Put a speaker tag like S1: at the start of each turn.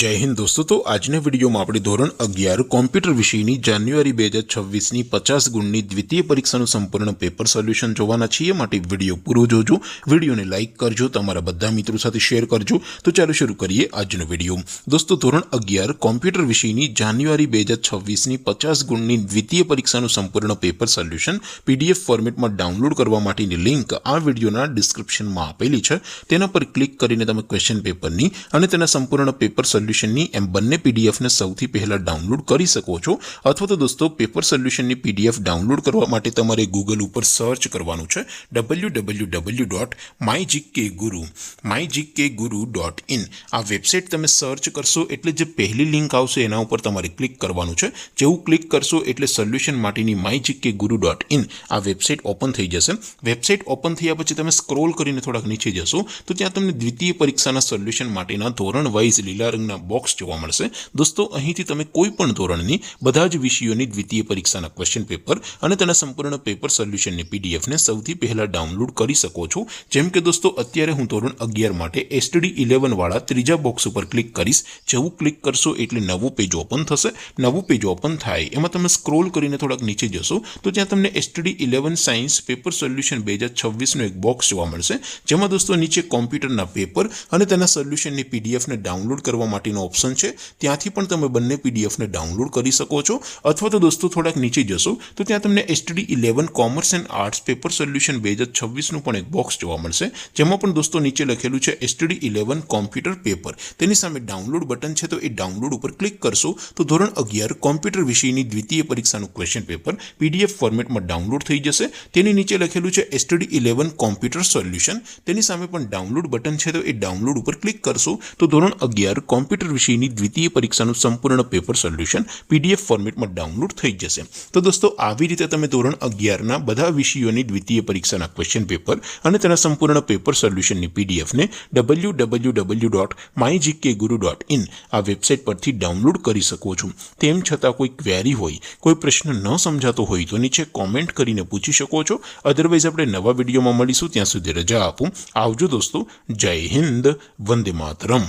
S1: जय हिंद दोस्तों। तो આજના વિડીયોમાં આપણે ધોરણ 11 કોમ્પ્યુટર વિષયની જાન્યુઆરી 2026ની 50 ગુણની દ્વિતીય પરીક્ષાનું સંપૂર્ણ પેપર સોલ્યુશન જોવાના છીએ। માટે વિડીયો પૂરો જોજો, વિડીયોને લાઇક કરજો, તમારા બધા મિત્રો સાથે શેર કરજો। તો ચાલો શરૂ કરીએ આજનો વિડીયો। દોસ્તો ધોરણ 11 કોમ્પ્યુટર વિષયની જાન્યુઆરી 2026ની 50 ગુણની દ્વિતીય પરીક્ષાનું સંપૂર્ણ પેપર સોલ્યુશન PDF ફોર્મેટમાં ડાઉનલોડ કરવા માટેની લિંક આ વિડીયોના ડિસ્ક્રિપ્શનમાં આપેલી છે। તેના પર ક્લિક કરીને તમે ક્વેશ્ચન પેપરની અને તેના સંપૂર્ણ પેપર સોલ્યુશનની એમ બંને PDF ને સૌથી પહેલા ડાઉનલોડ કરી શકો છો। અથવા તો દોસ્તો પેપર સોલ્યુશનની PDF ડાઉનલોડ કરવા માટે તમારે ગૂગલ ઉપર સર્ચ કરવાનું છે www.mygkguru.in। આ વેબસાઇટ તમે સર્ચ કરશો એટલે જે પહેલી લિંક આવશે એના ઉપર તમારે ક્લિક કરવાનું છે। જેવું ક્લિક કરશો એટલે સોલ્યુશન માટેની mygkguru.in આ વેબસાઇટ ઓપન થઈ જશે। વેબસાઇટ ઓપન થયા પછી તમે સ્ક્રોલ કરીને થોડાક નીચે જશો તો ત્યાં તમને દ્વિતીય પરીક્ષાના સોલ્યુશન માટેના ધોરણ વાઇઝ લીલા રંગના બોક્સ જોવા મળશે। દોસ્તો અહીંથી તમે કોઈ પણ ધોરણની બધા જ વિષયોની દ્વિતીય પરીક્ષાના ક્વેશ્ચન પેપર અને તેના સંપૂર્ણ પેપર સોલ્યુશનની PDF ને સૌથી પહેલા ડાઉનલોડ કરી શકો છો। જેમ કે દોસ્તો અત્યારે હું ધોરણ 11 માટે STD 11 વાળા ત્રીજા બોક્સ ઉપર ક્લિક કરીશ। જેવું ક્લિક કરશો એટલે નવું પેજ ઓપન થશે। નવું પેજ ઓપન થાય એમાં તમે સ્ક્રોલ કરીને થોડાક નીચે જશો તો ત્યાં તમને STD 11 સાયન્સ પેપર સોલ્યુશન 2026 નો એક બોક્સ જોવા મળશે। જેમાં દોસ્તો નીચે કોમ્પ્યુટરના પેપર અને તેના સોલ્યુશનની PDF ને ડાઉનલોડ કરવા માટેનો ઓપ્શન છે। ત્યાંથી પણ તમે બંને PDF ને ડાઉનલોડ કરી શકો છો। અથવા તો દોસ્તો થોડાક નીચે જશો તો ત્યાં તમને STD 11 commerce and arts paper solution 2026 નું પણ એક બોક્સ જોવા મળશે। જેમાં પણ દોસ્તો નીચે લખેલું છે STD 11 કોમ્પ્યુટર પેપર। તેની સામે ડાઉનલોડ બટન છે તો એ ડાઉનલોડ ઉપર ક્લિક કરશો તો ધોરણ 11 કોમ્પ્યુટર વિષયની દ્વિતીય પરીક્ષાનું ક્વેશ્ચન પેપર PDF ફોર્મેટમાં ડાઉનલોડ થઈ જશે। તેની નીચે લખેલું છે STD 11 કોમ્પ્યુટર સોલ્યુશન। તેની સામે પણ ડાઉનલોડ બટન છે તો એ ડાઉનલોડ ઉપર ક્લિક કરશો તો ધોરણ 11 કોમ્પ્યુટર વિષયની દ્વિતીય પરીક્ષાનું સંપૂર્ણ પેપર સોલ્યુશન PDF ફોર્મેટમાં ડાઉનલોડ થઈ જશે। તો દોસ્તો આવી રીતે તમે ધોરણ 11 ના બધા વિષયોની દ્વિતીય પરીક્ષાના ક્વેશ્ચન પેપર અને તેના સંપૂર્ણ પેપર સોલ્યુશનની PDF ને www.mygkguru.in આ વેબસાઇટ પરથી ડાઉનલોડ કરી શકો છો। તેમ છતાં કોઈ ક્વેરી હોય, કોઈ પ્રશ્ન ન સમજાતો હોય તો નીચે કોમેન્ટ કરીને પૂછી શકો છો। અધરવાઇઝ આપણે નવા વિડીયોમાં મળીશું, ત્યાં સુધી રજા આપો। આવજો દોસ્તો। જય હિન્દ, વંદે માતરમ।